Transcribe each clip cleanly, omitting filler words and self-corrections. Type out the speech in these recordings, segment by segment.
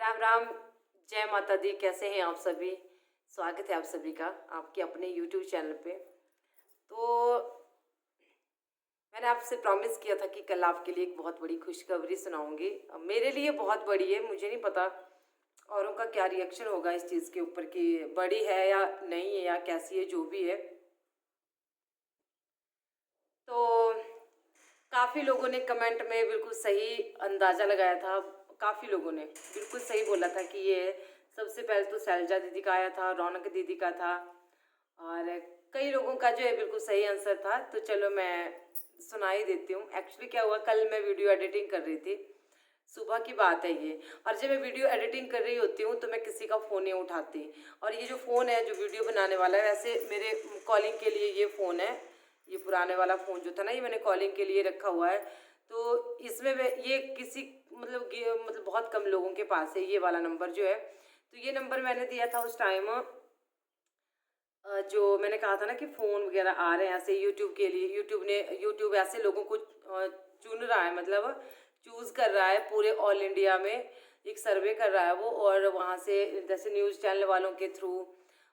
राम राम। जय माता दी। कैसे हैं आप सभी? स्वागत है आप सभी का आपके अपने YouTube चैनल पे। तो मैंने आपसे प्रॉमिस किया था कि कल आपके लिए एक बहुत बड़ी खुशखबरी सुनाऊंगी। मेरे लिए बहुत बड़ी है, मुझे नहीं पता औरों का क्या रिएक्शन होगा इस चीज़ के ऊपर कि बड़ी है या नहीं है या कैसी है, जो भी है। तो काफ़ी लोगों ने कमेंट में बिल्कुल सही अंदाज़ा लगाया था। काफ़ी लोगों ने बिल्कुल सही बोला था कि ये सबसे पहले तो शैलजा दीदी का आया था, रौनक दीदी का था, और कई लोगों का जो है बिल्कुल सही आंसर था। तो चलो मैं सुना ही देती हूँ। एक्चुअली क्या हुआ, कल मैं वीडियो एडिटिंग कर रही थी, सुबह की बात है ये। और जब मैं वीडियो एडिटिंग कर रही होती हूँ तो मैं किसी का फ़ोन नहीं उठाती। और ये जो फ़ोन है जो वीडियो बनाने वाला है, वैसे मेरे कॉलिंग के लिए ये फ़ोन है। ये पुराने वाला फ़ोन जो था ना, ये मैंने कॉलिंग के लिए रखा हुआ है। तो इसमें मैं ये किसी मतलब बहुत कम लोगों के पास है ये वाला नंबर जो है। तो ये नंबर मैंने दिया था उस टाइम, जो मैंने कहा था ना कि फ़ोन वगैरह आ रहे हैं ऐसे यूट्यूब के लिए। यूट्यूब ऐसे लोगों को चुन रहा है, मतलब चूज़ कर रहा है पूरे ऑल इंडिया में। एक सर्वे कर रहा है वो, और वहाँ से जैसे न्यूज़ चैनल वालों के थ्रू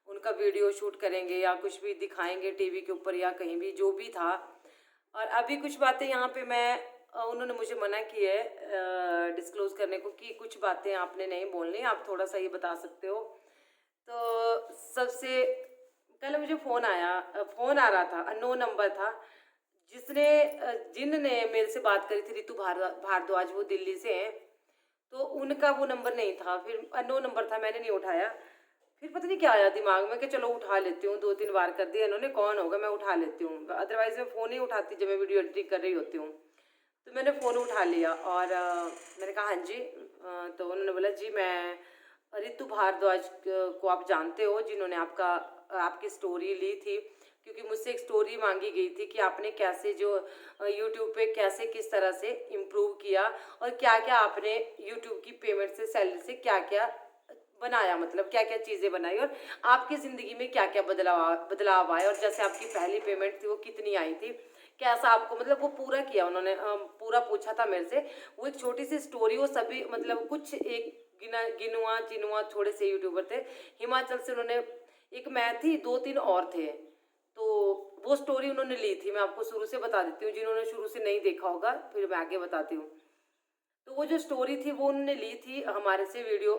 उनका वीडियो शूट करेंगे या कुछ भी दिखाएंगे टीवी के ऊपर या कहीं भी, जो भी था। और अभी कुछ बातें यहाँ पे उन्होंने मुझे मना की है डिस्क्लोज़ करने को कि कुछ बातें आपने नहीं बोलनी, आप थोड़ा सा ये बता सकते हो। तो सबसे कल मुझे फ़ोन आ रहा था, अननोन नंबर था, जिनने मेरे से बात करी थी, रितु भारद्वाज, वो दिल्ली से हैं। तो उनका वो नंबर नहीं था, फिर अननोन नंबर था, मैंने नहीं उठाया। फिर पता नहीं क्या आया दिमाग में कि चलो उठा लेती हूँ, 2-3 बार कर दिया इन्होंने, कौन होगा, मैं उठा लेती हूँ। अदरवाइज़ मैं फ़ोन ही उठाती जब मैं वीडियो एडिटिंग कर रही होती हूँ। तो मैंने फ़ोन उठा लिया और मैंने कहा हाँ जी। तो उन्होंने बोला जी, मैं रितु भारद्वाज को आप जानते हो, जिन्होंने आपकी स्टोरी ली थी, क्योंकि मुझसे एक स्टोरी मांगी गई थी कि आपने कैसे जो यूट्यूब पे कैसे किस तरह से इम्प्रूव किया और क्या क्या आपने यूट्यूब की पेमेंट से, सैलरी से क्या क्या बनाया, मतलब क्या क्या चीज़ें बनाई और आपकी ज़िंदगी में क्या क्या बदलाव आए, और जैसे आपकी पहली पेमेंट थी वो कितनी आई थी, कैसा आपको, मतलब वो पूरा किया उन्होंने। पूरा पूछा था मेरे से। वो एक छोटी सी स्टोरी, वो सभी मतलब कुछ एक गिनुआ चिनुआ थोड़े से यूट्यूबर थे हिमाचल से। उन्होंने, एक मैं थी, 2-3 और थे। तो वो स्टोरी उन्होंने ली थी। मैं आपको शुरू से बता देती हूँ, जिन्होंने शुरू से नहीं देखा होगा फिर मैं आगे बताती हूँ। तो वो जो स्टोरी थी वो उन्होंने ली थी हमारे से, वीडियो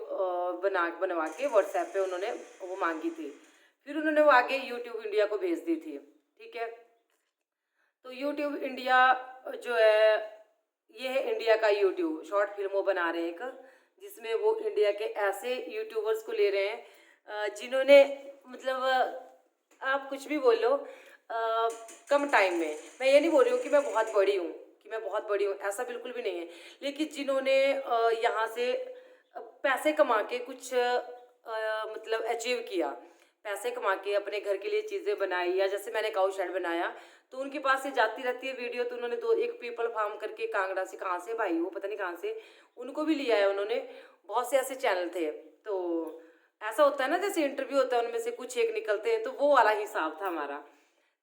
बनवा के व्हाट्सएप पे उन्होंने वो मांगी थी। फिर उन्होंने वो आगे यूट्यूब इंडिया को भेज दी थी। ठीक है। तो यूट्यूब इंडिया जो है, ये है इंडिया का यूट्यूब। शॉर्ट फिल्मों बना रहे हैं एक, जिसमें वो इंडिया के ऐसे यूट्यूबर्स को ले रहे हैं जिन्होंने, मतलब आप कुछ भी बोलो, कम टाइम में। मैं ये नहीं बोल रही हूँ कि मैं बहुत बड़ी हूँ, ऐसा बिल्कुल भी नहीं है। लेकिन जिन्होंने यहाँ से पैसे कमा के कुछ मतलब अचीव किया, पैसे कमा के अपने घर के लिए चीज़ें बनाई, या जैसे मैंने काऊ शेड बनाया तो उनके पास से जाती रहती है वीडियो। तो उन्होंने एक पीपल फार्म करके कांगड़ा से, कहाँ से भाई वो पता नहीं कहाँ से, उनको भी लिया है उन्होंने। बहुत से ऐसे चैनल थे। तो ऐसा होता है ना, जैसे इंटरव्यू होता है, उनमें से कुछ एक निकलते हैं, तो वो वाला हिसाब था हमारा।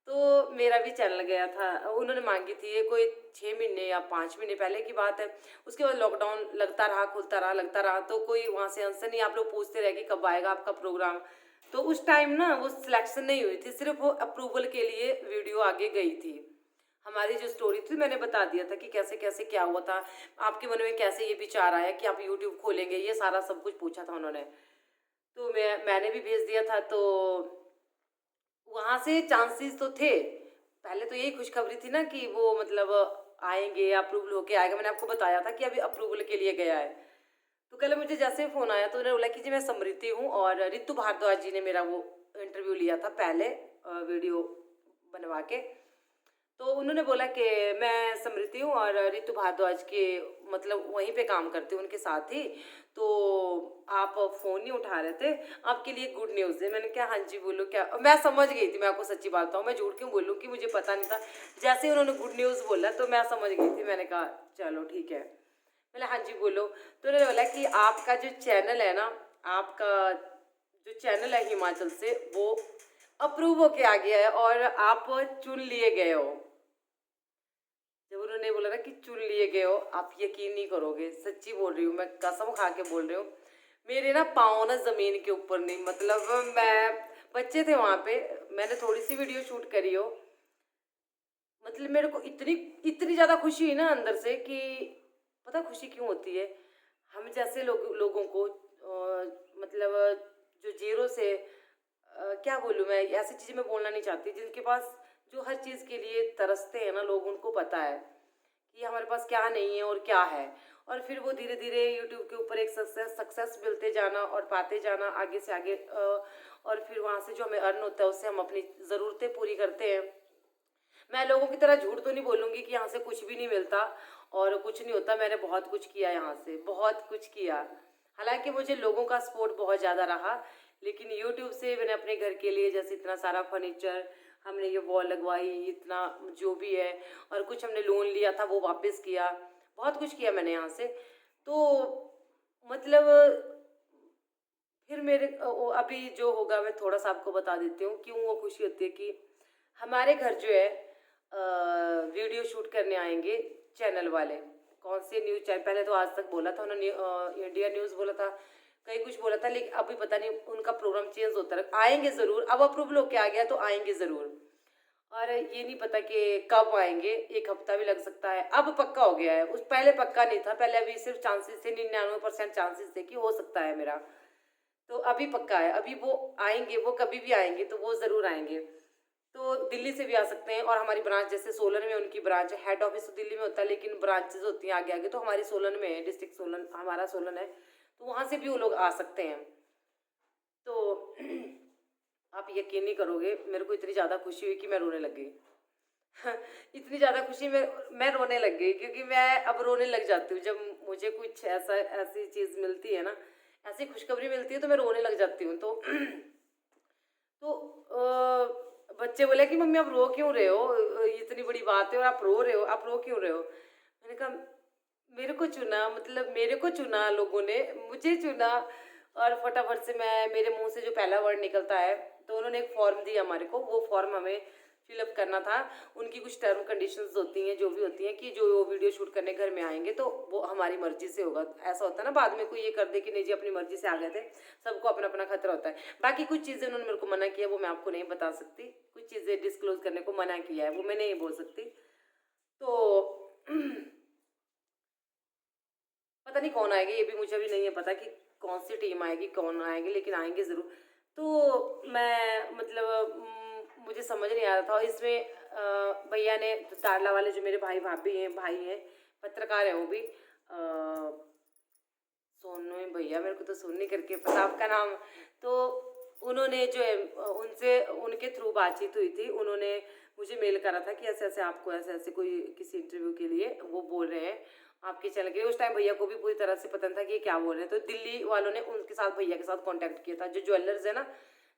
तो मेरा भी चैनल गया था। उन्होंने मांगी थी, ये कोई 6 महीने या 5 महीने पहले की बात है। उसके बाद लॉकडाउन लगता रहा, खुलता रहा, लगता रहा, तो कोई वहाँ से आंसर नहीं। आप लोग पूछते रहे कि कब आएगा आपका प्रोग्राम। तो उस टाइम ना वो सिलेक्शन नहीं हुई थी, सिर्फ वो अप्रूवल के लिए वीडियो आगे गई थी। हमारी जो स्टोरी थी मैंने बता दिया था कि कैसे कैसे क्या हुआ था, आपके मन में कैसे ये विचार आया कि आप यूट्यूब खोलेंगे, ये सारा सब कुछ पूछा था उन्होंने। तो मैंने भी भेज दिया था। तो वहाँ से चांसेस तो थे। पहले तो यही खुशखबरी थी ना कि वो मतलब आएंगे, अप्रूवल होके आएगा। मैंने आपको बताया था कि अभी अप्रूवल के लिए गया है। तो कल मुझे जैसे फ़ोन आया तो उन्होंने बोला कि जी मैं समृति हूँ, और रितु भारद्वाज जी ने मेरा वो इंटरव्यू लिया था पहले वीडियो बनवा के। तो उन्होंने बोला कि मैं समृति हूँ और रितु भारद्वाज के मतलब वहीं पे काम करती हूँ उनके साथ ही। तो आप फ़ोन नहीं उठा रहे थे, आपके लिए गुड न्यूज़ है। मैंने कहा हाँ जी बोलो क्या। मैं समझ गई थी, मैं आपको सच्ची बात बताऊँ, मैं झूठ क्यों बोलूँ कि मुझे पता नहीं था। जैसे ही उन्होंने गुड न्यूज़ बोला तो मैं समझ गई थी। मैंने कहा चलो ठीक है। मैंने हाँ जी बोलो। तो उन्होंने बोला कि आपका जो चैनल है ना, आपका जो चैनल है हिमाचल से, वो अप्रूव होके आ गया है और आप चुन लिए गए हो। जब उन्होंने बोला ना कि चुन लिए गए हो, आप यकीन नहीं करोगे, सच्ची बोल रही हूँ, मैं कसम खा के बोल रही हूँ। मेरे ना पाँव ना ज़मीन के ऊपर नहीं, मतलब मैं, बच्चे थे वहाँ पे, मैंने थोड़ी सी वीडियो शूट करी हो, मतलब मेरे को इतनी इतनी ज़्यादा खुशी हुई ना अंदर से कि पता खुशी क्यों होती है, हम जैसे लोगों को मतलब जो जीरो से क्या बोलूँ मैं, ऐसी चीज़ें मैं बोलना नहीं चाहती, जिनके पास जो हर चीज़ के लिए तरसते हैं ना लोग, उनको पता है कि हमारे पास क्या नहीं है और क्या है, और फिर वो धीरे धीरे यूट्यूब के ऊपर एक सक्सेस मिलते जाना और पाते जाना आगे से आगे, और फिर वहाँ से जो हमें अर्न होता है उससे हम अपनी ज़रूरतें पूरी करते हैं। मैं लोगों की तरह झूठ तो नहीं बोलूँगी कि यहाँ से कुछ भी नहीं मिलता और कुछ नहीं होता, मैंने बहुत कुछ किया यहाँ से, बहुत कुछ किया। हालाँकि मुझे लोगों का सपोर्ट बहुत ज़्यादा रहा, लेकिन यूट्यूब से मैंने अपने घर के लिए जैसे इतना सारा फर्नीचर, हमने ये वॉल लगवाई, इतना जो भी है, और कुछ हमने लोन लिया था वो वापस किया, बहुत कुछ किया मैंने यहाँ से। तो मतलब फिर मेरे अभी जो होगा मैं थोड़ा सा आपको बता देती हूँ क्यों वो खुशी होती है कि हमारे घर जो है वीडियो शूट करने आएंगे चैनल वाले। कौन से न्यूज़ चैनल, पहले तो आज तक बोला था उन्होंने, इंडिया न्यूज़ बोला था, कहीं कुछ बोला था, लेकिन अभी पता नहीं उनका प्रोग्राम चेंज होता रहा। आएंगे ज़रूर, अब अप्रूवल होके आ गया तो आएंगे ज़रूर, और ये नहीं पता कि कब आएंगे, एक हफ्ता भी लग सकता है, अब पक्का हो गया है, उस पहले पक्का नहीं था, पहले अभी सिर्फ चांसेस थे, 99% चांसेस थे कि हो सकता है मेरा, तो अभी पक्का है, अभी वो आएंगे, वो कभी भी आएंगे तो वो ज़रूर आएंगे। तो दिल्ली से भी आ सकते हैं, और हमारी ब्रांच जैसे सोलन में उनकी ब्रांच है, हेड ऑफिस तो दिल्ली में होता है लेकिन ब्रांचेज होती हैं आगे आगे, तो हमारी सोलन में है, डिस्ट्रिक्ट सोलन हमारा सोलन है, तो वहाँ से भी वो लोग आ सकते हैं। तो आप यकीन नहीं करोगे, मेरे को इतनी ज़्यादा खुशी हुई कि मैं रोने लग गई। इतनी ज़्यादा खुशी में मैं रोने लग गई, क्योंकि मैं अब रोने लग जाती हूँ जब मुझे कुछ ऐसा ऐसी चीज़ मिलती है ना, ऐसी खुशखबरी मिलती है तो मैं रोने लग जाती हूँ। तो तो बच्चे बोले कि मम्मी आप रो क्यों रहे हो, इतनी बड़ी बात है और आप रो रहे हो, आप रो क्यों रहे हो। मैंने कहा मेरे को चुना, मतलब मेरे को चुना लोगों ने, मुझे चुना, और फटाफट से मैं, मेरे मुंह से जो पहला वर्ड निकलता है, तो उन्होंने एक फॉर्म दिया हमारे को, वो फॉर्म हमें फिलअप करना था। उनकी कुछ टर्म कंडीशंस होती हैं जो भी होती हैं कि जो वो वीडियो शूट करने घर में आएंगे तो वो हमारी मर्जी से होगा। ऐसा होता है ना बाद में कोई ये कर दे कि नहीं जी अपनी मर्जी से आ गए थे, सबको अपना अपना खतरा होता है। बाकी कुछ चीज़ें उन्होंने मेरे को मना किया, वो मैं आपको नहीं बता सकती, कुछ चीज़ें डिस्क्लोज करने को मना किया है, वो मैं नहीं बोल सकती। तो पता नहीं कौन आएगी, ये भी मुझे अभी नहीं है पता कि कौन सी टीम आएगी, कौन आएंगे, लेकिन आएंगे ज़रूर। तो मैं मतलब मुझे समझ नहीं आ रहा था इसमें, भैया ने दाड़ला वाले जो मेरे भाई भाभी हैं, भाई हैं, पत्रकार हैं वो भी, सोनू भैया, मेरे को तो सोनी करके पता आपका नाम। तो उन्होंने जो है उनसे, उनके थ्रू बातचीत हुई थी, उन्होंने मुझे मेल करा था कि ऐसे ऐसे आपको ऐसे ऐसे कोई किसी इंटरव्यू के लिए वो बोल रहे हैं आपके चैनल के लिए। उस टाइम भैया को भी पूरी तरह से पता नहीं था कि ये क्या बोल रहे हैं, तो दिल्ली वालों ने उनके साथ, भैया के साथ कांटेक्ट किया था, जो ज्वेलर्स है ना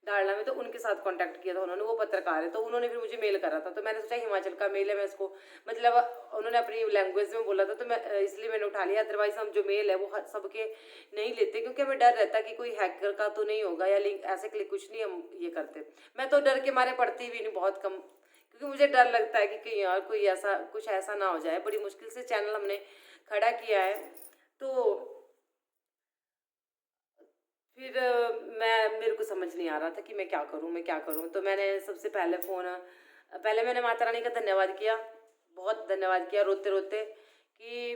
डालना में, तो उनके साथ कांटेक्ट किया था उन्होंने, वो पत्रकार है, तो उन्होंने फिर मुझे मेल करा था, तो मैंने सोचा हिमाचल का मेल है, मैं इसको मतलब उन्होंने अपनी लैंग्वेज में बोला था तो मैं इसलिए मैंने उठा लिया। अदरवाइज हम जो मेल है वो सबके नहीं लेते, क्योंकि हमें डर रहता कि कोई हैकर का तो नहीं होगा या लिंक ऐसे क्लिक, कुछ नहीं हम ये करते। मैं तो डर के मारे पढ़ती भी नहीं, बहुत कम, क्योंकि मुझे डर लगता है कि कहीं यार कोई ऐसा कुछ ऐसा ना हो जाए। बड़ी मुश्किल से चैनल हमने खड़ा किया है, तो फिर मेरे को समझ नहीं आ रहा था कि मैं क्या करूं, मैं क्या करूं। तो मैंने सबसे पहले पहले मैंने माता रानी का धन्यवाद किया, बहुत धन्यवाद किया रोते रोते कि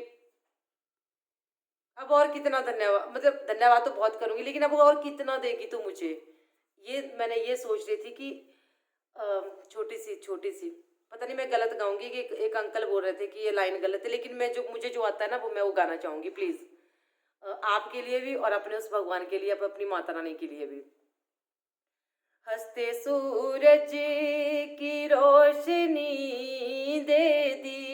अब और कितना धन्यवाद, मतलब धन्यवाद तो बहुत करूंगी लेकिन अब और कितना देगी तू मुझे, ये मैंने ये सोच रही थी कि छोटी सी, पता नहीं मैं गलत गाऊंगी कि एक अंकल बोल रहे थे कि ये लाइन गलत है, लेकिन मैं जो मुझे जो आता है ना वो मैं वो गाना चाहूंगी प्लीज, आपके लिए भी और अपने उस भगवान के लिए, अपनी माता रानी के लिए भी। हंसते सूरज की रोशनी दे दी,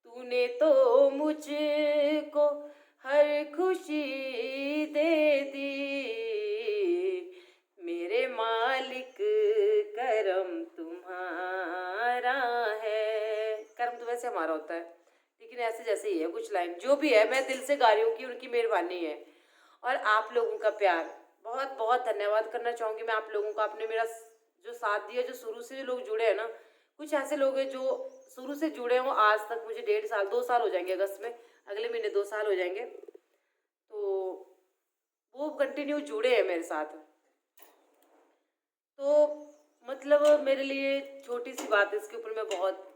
तूने तो मुझको हर खुशी दे दी, मेरे मालिक करम तुम्हारा है। कर्म तो वैसे हमारा होता है लेकिन ऐसे जैसे ही है कुछ लाइन, जो भी है मैं दिल से गा रही हूँ कि उनकी मेहरबानी है और आप लोगों का प्यार। बहुत बहुत धन्यवाद करना चाहूँगी मैं आप लोगों का, आपने मेरा जो साथ दिया, जो शुरू से जो लोग जुड़े हैं ना, कुछ ऐसे लोग हैं जो शुरू से जुड़े हों आज तक, मुझे 1.5 साल 2 साल हो जाएंगे, अगस्त में अगले महीने 2 साल हो जाएंगे। तो वो कंटिन्यू जुड़े हैं मेरे साथ। तो मतलब मेरे लिए छोटी सी बात है, इसके ऊपर मैं बहुत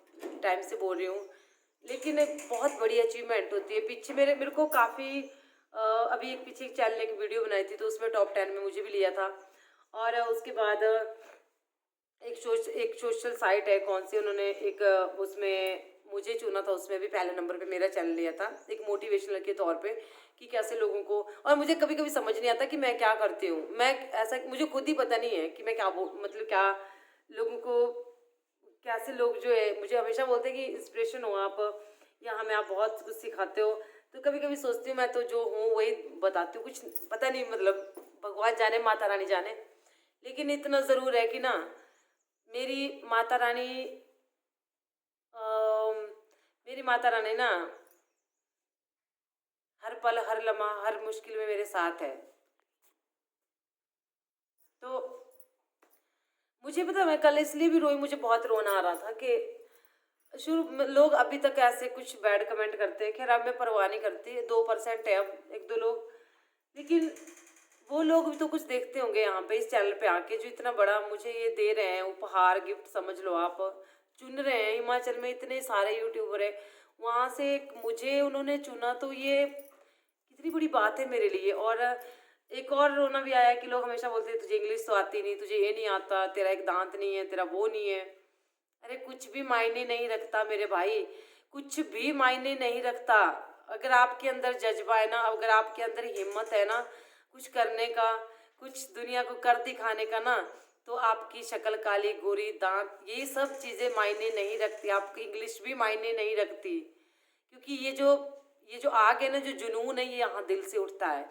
टाइम से बोल रही हूँ, लेकिन एक बहुत बड़ी अचीवमेंट होती है। पीछे मेरे मेरे को काफ़ी अभी एक पीछे एक चैनल ने एक वीडियो बनाई थी, तो उसमें टॉप 10 में मुझे भी लिया था। और उसके बाद एक सोशल साइट है, कौन सी, उन्होंने एक उसमें मुझे चुना था, उसमें भी पहले नंबर पे मेरा चैनल लिया था, एक मोटिवेशनल के तौर पे, कि कैसे लोगों को। और मुझे कभी कभी समझ नहीं आता कि मैं क्या करती हूँ, मैं ऐसा मुझे खुद ही पता नहीं है कि मैं क्या मतलब क्या लोगों को, कैसे लोग जो है मुझे हमेशा बोलते हैं कि इंस्पिरेशन हो आप, या हमें आप बहुत कुछ सिखाते हो। तो कभी कभी सोचती हूँ मैं तो जो हूँ वही बताती हूँ, कुछ पता नहीं, मतलब भगवान जाने, माता रानी जाने। लेकिन इतना ज़रूर है कि ना, मेरी माता रानी अम, मेरी माता रानी ना हर पल, हर लम्हा, हर मुश्किल में मेरे साथ है। तो मुझे पता है, मैं कल इसलिए भी रोई, मुझे बहुत रोना आ रहा था कि शुरू में लोग अभी तक ऐसे कुछ बैड कमेंट करते हैं। खैर अब मैं परवाह नहीं करती, 2% है अब, एक दो लोग। लेकिन वो लोग भी तो कुछ देखते होंगे यहाँ पे इस चैनल पे आके, जो इतना बड़ा मुझे ये दे रहे हैं, उपहार गिफ्ट समझ लो आप, चुन रहे हैं। हिमाचल में इतने सारे यूट्यूबर है, वहाँ से मुझे उन्होंने चुना, तो ये कितनी बड़ी बात है मेरे लिए। और एक और रोना भी आया कि लोग हमेशा बोलते हैं तुझे इंग्लिश तो आती नहीं, तुझे ये नहीं आता, तेरा एक दांत नहीं है, तेरा वो नहीं है। अरे कुछ भी मायने नहीं रखता मेरे भाई, कुछ भी मायने नहीं रखता। अगर आपके अंदर जज्बा है ना, अगर आपके अंदर हिम्मत है ना कुछ करने का, कुछ दुनिया को कर दिखाने का ना, तो आपकी शक्ल काली गोरी दांत ये सब चीज़ें मायने नहीं रखती, आपकी इंग्लिश भी मायने नहीं रखती। क्योंकि ये जो आग है ना, जो जुनून है, ये यहाँ दिल से उठता है।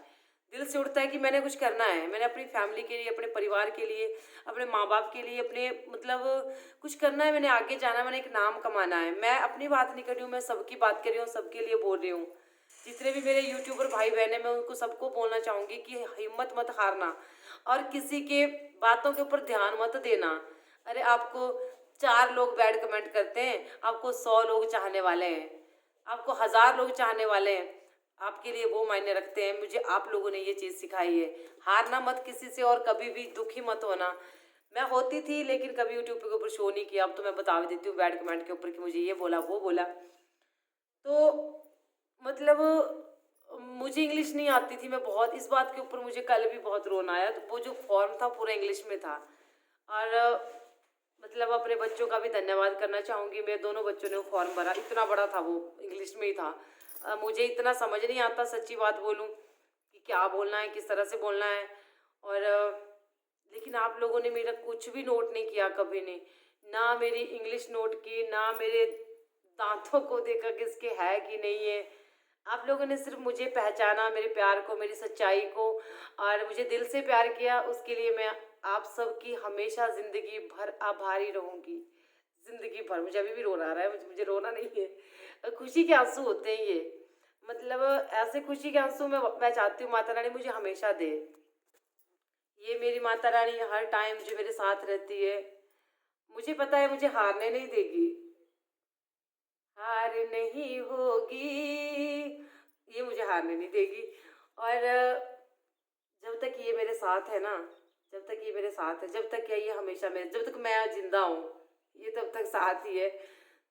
दिल से उठता है कि मैंने कुछ करना है, मैंने अपनी फैमिली के लिए, अपने परिवार के लिए, अपने माँ बाप के लिए, अपने मतलब कुछ करना है, मैंने आगे जाना है, मैंने एक नाम कमाना है। मैं अपनी बात नहीं कर रही हूँ, मैं सबकी बात कर रही हूँ, सबके लिए बोल रही हूँ। जितने भी मेरे यूट्यूबर भाई बहन हैं, मैं उनको सबको बोलना चाहूँगी कि हिम्मत मत हारना, और किसी के बातों के ऊपर ध्यान मत देना। अरे आपको 4 लोग बैड कमेंट करते हैं, आपको 100 लोग चाहने वाले हैं, आपको 1000 लोग चाहने वाले हैं, आपके लिए वो मायने रखते हैं। मुझे आप लोगों ने ये चीज़ सिखाई है, हारना मत किसी से, और कभी भी दुखी मत होना। मैं होती थी लेकिन कभी यूट्यूब के ऊपर शो नहीं किया, अब तो मैं बता भी देती हूँ बैड कमेंट के ऊपर कि मुझे ये बोला वो बोला। तो मतलब मुझे इंग्लिश नहीं आती थी, मैं बहुत, इस बात के ऊपर मुझे कल भी बहुत रोना आया। तो वो जो फॉर्म था पूरा इंग्लिश में था। और मतलब अपने बच्चों का भी धन्यवाद करना चाहूँगी, मेरे दोनों बच्चों ने वो फॉर्म भरा, इतना बड़ा था वो, इंग्लिश में ही था। मुझे इतना समझ नहीं आता, सच्ची बात बोलूँ, कि क्या बोलना है, किस तरह से बोलना है। और लेकिन आप लोगों ने मेरा कुछ भी नोट नहीं किया, कभी नहीं, ना मेरी इंग्लिश नोट की, ना मेरे दांतों को देखा किसके है कि नहीं है। आप लोगों ने सिर्फ मुझे पहचाना, मेरे प्यार को, मेरी सच्चाई को, और मुझे दिल से प्यार किया। उसके लिए मैं आप सबकी हमेशा ज़िंदगी भर आभारी रहूँगी, ज़िंदगी भर। मुझे अभी भी रोना आ रहा है, मुझे रोना नहीं है, खुशी के आंसू होते हैं ये। मतलब ऐसे खुशी के आंसू मैं चाहती हूँ माता रानी मुझे हमेशा दे। ये मेरी माता रानी हर टाइम जो मेरे साथ रहती है, मुझे पता है मुझे हारने नहीं देगी, हार नहीं होगी, ये मुझे हारने नहीं देगी। और जब तक ये मेरे साथ है ना, जब तक ये मेरे साथ है, जब तक क्या, ये हमेशा मेरे, जब तक मैं जिंदा हूँ, ये तब तक साथ ही है।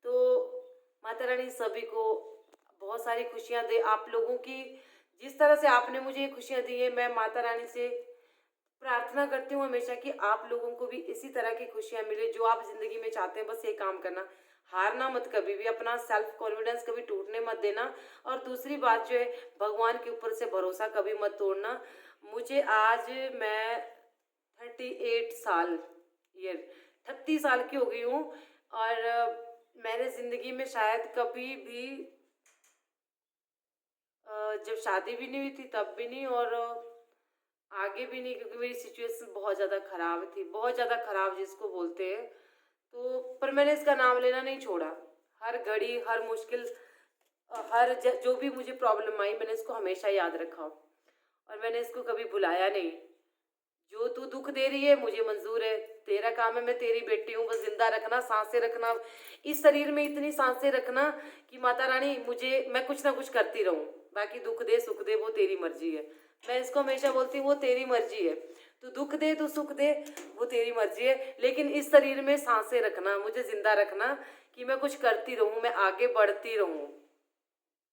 तो माता रानी सभी को बहुत सारी खुशियाँ दे। आप लोगों की जिस तरह से आपने मुझे ये खुशियाँ दी है, मैं माता रानी से प्रार्थना करती हूँ हमेशा कि आप लोगों को भी इसी तरह की खुशियाँ मिले जो आप ज़िंदगी में चाहते हैं। बस ये काम करना, हारना मत कभी भी, अपना सेल्फ कॉन्फिडेंस कभी टूटने मत देना। और दूसरी बात जो है, भगवान के ऊपर से भरोसा कभी मत तोड़ना। मुझे आज मैं 38 साल, ईयर 38 साल की हो गई हूँ। और मैंने ज़िंदगी में शायद कभी भी जब शादी भी नहीं हुई थी तब भी नहीं, और आगे भी नहीं, क्योंकि मेरी सिचुएशन बहुत ज़्यादा ख़राब थी, बहुत ज़्यादा ख़राब जिसको बोलते हैं। तो पर मैंने इसका नाम लेना नहीं छोड़ा। हर घड़ी, हर मुश्किल, जो भी मुझे प्रॉब्लम आई, मैंने इसको हमेशा याद रखा, और मैंने इसको कभी भुलाया नहीं। जो तू दुख दे रही है मुझे मंजूर है, तेरा काम है, मैं तेरी बेटी हूँ, बस जिंदा रखना, सांसें रखना, इस शरीर में इतनी सांसें रखना कि माता रानी मैं कुछ ना कुछ करती रहूँ। बाकी दुख दे सुख दे वो तेरी मर्जी है। मैं इसको हमेशा बोलती हूँ वो तेरी मर्जी है, तू दुख दे तू सुख दे वो तेरी मर्जी है, लेकिन इस शरीर में सांसें रखना, मुझे जिंदा रखना कि मैं कुछ करती रहूँ, मैं आगे बढ़ती रहूँ।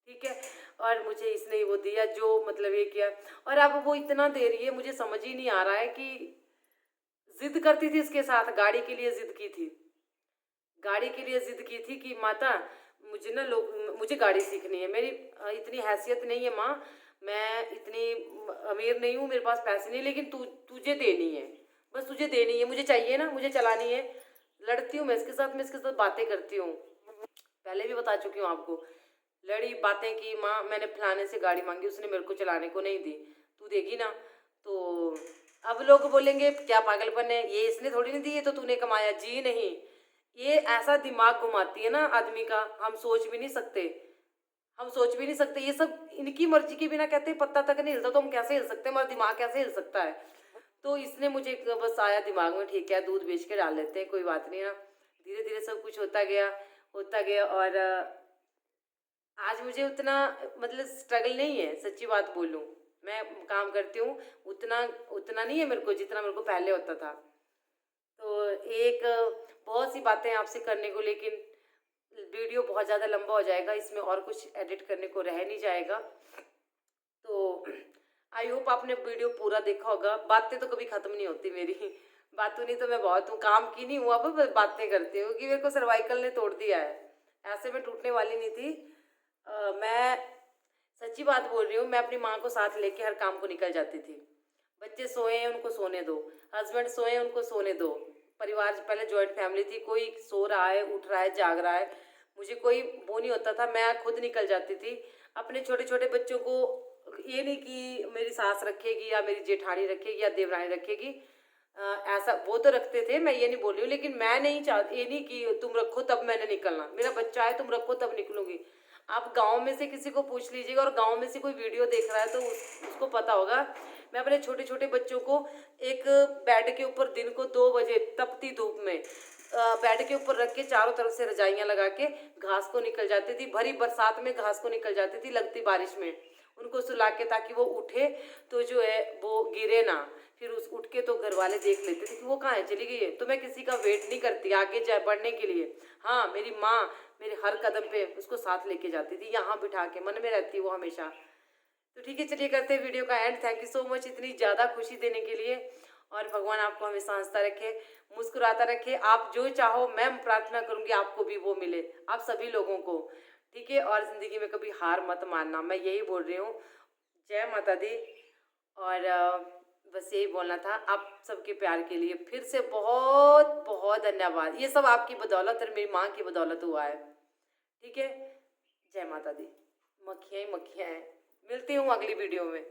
ठीक है। और मुझे इसने वो दिया जो मतलब ये किया, और अब वो इतना दे रही है, मुझे समझ ही नहीं आ रहा है कि जिद करती थी इसके साथ, गाड़ी के लिए जिद की थी, गाड़ी के लिए जिद की थी कि माता मुझे ना लोग मुझे गाड़ी सीखनी है, मेरी इतनी हैसियत नहीं है माँ, मैं इतनी अमीर नहीं हूँ, मेरे पास पैसे नहीं, लेकिन तुझे देनी है, बस तुझे देनी है, मुझे चाहिए ना, मुझे चलानी है। लड़ती हूँ मैं इसके साथ, मैं इसके साथ बातें करती हूँ, पहले भी बता चुकी हूँ आपको, लड़ी बातें की, माँ मैंने फलाने से गाड़ी मांगी उसने मेरे को चलाने को नहीं दी, तू देगी ना। तो अब लोग बोलेंगे क्या पागलपन है, ये इसने थोड़ी नहीं दी, ये तो तूने कमाया। जी नहीं, ये ऐसा दिमाग घुमाती है ना आदमी का, हम सोच भी नहीं सकते, हम सोच भी नहीं सकते, ये सब इनकी मर्जी के बिना कहते हैं पत्ता तक नहीं हिलता, तो हम कैसे हिल सकते हैं, हमारा दिमाग कैसे हिल सकता है। तो इसने मुझे बस आया दिमाग में, ठीक है दूध बेच के डाल लेते हैं, कोई बात नहीं ना। धीरे धीरे सब कुछ होता गया और आज मुझे उतना मतलब स्ट्रगल नहीं है, सच्ची बात बोलूँ, मैं काम करती हूँ, उतना उतना नहीं है मेरे को जितना मेरे को पहले होता था। तो एक बहुत सी बातें आपसे करने को, लेकिन वीडियो बहुत ज़्यादा लंबा हो जाएगा, इसमें और कुछ एडिट करने को रह नहीं जाएगा। तो आई होप आपने वीडियो पूरा देखा होगा। बातें तो कभी ख़त्म नहीं होती मेरी, बातों नहीं तो मैं बहुत हूँ, काम की नहीं हूँ, अब मैं बातें करती हूँ कि मेरे को सर्वाइकल ने तोड़ दिया है, ऐसे मैं टूटने वाली नहीं थी। मैं सच्ची बात बोल रही हूँ, मैं अपनी माँ को साथ लेके हर काम को निकल जाती थी। बच्चे सोए हैं उनको सोने दो, हस्बैंड सोए हैं उनको सोने दो, परिवार पहले जॉइंट फैमिली थी, कोई सो रहा है उठ रहा है जाग रहा है, मुझे कोई वो नहीं होता था, मैं खुद निकल जाती थी। अपने छोटे छोटे बच्चों को ये नहीं कि मेरी सास रखेगी या मेरी जेठानी रखेगी या देवरानी रखेगी, ऐसा वो तो रखते थे, मैं ये नहीं बोल रही हूँ, लेकिन मैं नहीं चाहती, ये नहीं कि तुम रखो तब मैंने निकलना, मेरा बच्चा है तुम रखो तब निकलूंगी। आप गांव में से किसी को पूछ लीजिएगा, और गांव में से कोई वीडियो देख रहा है तो उसको पता होगा, मैं अपने छोटे छोटे बच्चों को एक बेड के ऊपर दिन को 2 बजे तपती धूप में बेड के ऊपर रख के चारों तरफ से रजाइयाँ लगा के घास को निकल जाती थी, भरी बरसात में घास को निकल जाती थी, लगती बारिश में उनको सुला के, ताकि वो उठे तो जो है वो गिरे ना, फिर उस उठ के तो घर वाले देख लेते थे कि वो कहाँ है, चली गई है। तो मैं किसी का वेट नहीं करती आगे जा बढ़ने के लिए। हाँ, मेरी माँ मेरे हर कदम पे उसको साथ लेके जाती थी, यहाँ बिठा के, मन में रहती वो हमेशा। तो ठीक है, चलिए करते हैं वीडियो का and. Thank you so much इतनी ज़्यादा खुशी देने के लिए, और भगवान आपको हमेशा हंसता रखे, मुस्कुराता रखे। आप जो चाहो, मैं प्रार्थना करूँगी आपको भी वो मिले, आप सभी लोगों को। ठीक है, और ज़िंदगी में कभी हार मत मानना, मैं यही बोल रही हूँ। जय माता दी। और बस यही बोलना था, आप सबके प्यार के लिए फिर से बहुत बहुत धन्यवाद। ये सब आपकी बदौलत और मेरी माँ की बदौलत हुआ है। ठीक है, जय माता दी। मक्खियाँ ही मक्खियाँ हैं। मिलती हूँ अगली वीडियो में।